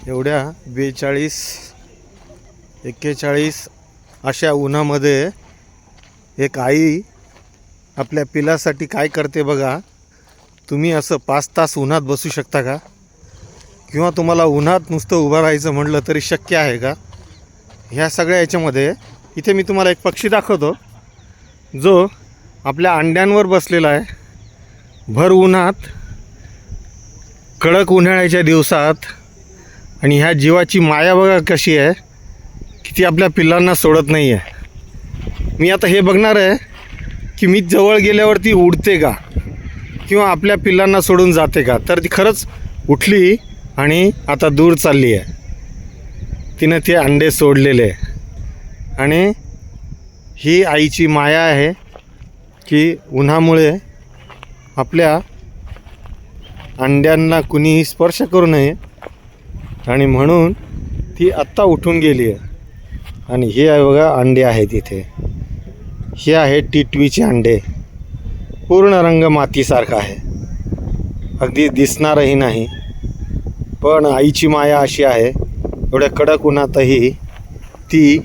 एवढ्या 42, 41 अशा उन्हामध्ये एक आई आपल्या पिलासाठी काय करते बघा. तुम्ही असं 5 तास उन्हात बसू शकता का? किंवा तुम्हाला उन्हात नुसतं उभं राहायचं म्हटलं तरी शक्य आहे का? ह्या सगळ्या याच्यामध्ये इथे मी तुम्हाला एक पक्षी दाखवतो जो आपल्या अंड्यांवर बसलेला आहे. भर उन्हात, कडक उन्हाळ्याच्या दिवसात. आणि ह्या जीवाची माया बघा कशी आहे की ती आपल्या पिल्लांना सोडत नाही आहे. मी आता हे बघणार आहे की मी जवळ गेल्यावरती उडते का किंवा आपल्या पिल्लांना सोडून जाते का. तर ती खरंच उठली आणि आता दूर चालली आहे. तिनं ते अंडे सोडलेले आहे आणि ही आईची माया आहे की उन्हामुळे आपल्या अंड्यांना कुणीही स्पर्श करू नये आणि म्हणून ती आत्ता उठून गेली आहे. आणि हे आहे बघा अंडे आहेत इथे. हे आहे टिटवीचे अंडे. पूर्ण रंग मातीसारखा आहे, अगदी दिसणारही नाही. पण आईची माया अशी आहे, एवढ्या कडक उन्हातही ती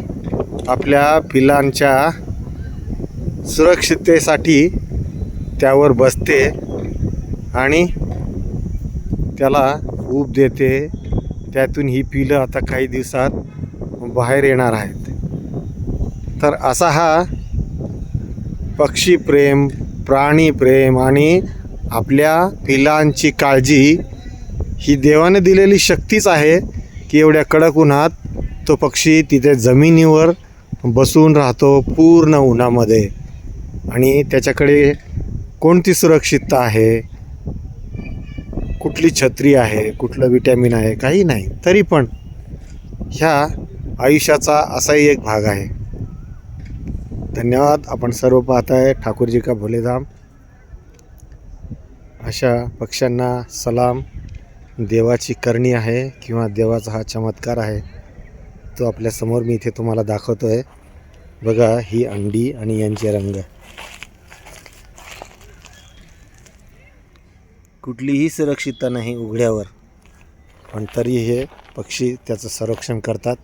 आपल्या पिलांच्या सुरक्षिततेसाठी त्यावर बसते आणि त्याला ऊब देते. त्यातून ही पिलं आता काही दिवसात बाहेर येणार आहेत. तर असा हा पक्षी प्रेम, प्राणी प्रेम आणि आपल्या पिलांची काळजी ही देवाने दिलेली शक्तीच आहे की एवढ्या कडक उन्हात तो पक्षी तिथे जमिनीवर बसून राहतो पूर्ण उन्हामध्ये. आणि त्याच्याकडे कोणती सुरक्षितता आहे, कुठली छत्री आहे, कुठलं विटॅमिन आहे, काही नाही. तरी पण ह्या आयुष्याचा असाही एक भाग आहे. धन्यवाद. आपण सर्व पाहताय ठाकूरजी का भोलेधाम. अशा पक्ष्यांना सलाम. देवाची करणी आहे किंवा देवाचा हा चमत्कार आहे, तो आपल्यासमोर मी इथे तुम्हाला दाखवतो आहे. बघा ही अंडी आणि यांचे रंग. कुठलीही सुरक्षितता नाही उघड्यावर, पण तरी हे पक्षी त्याचं संरक्षण करतात.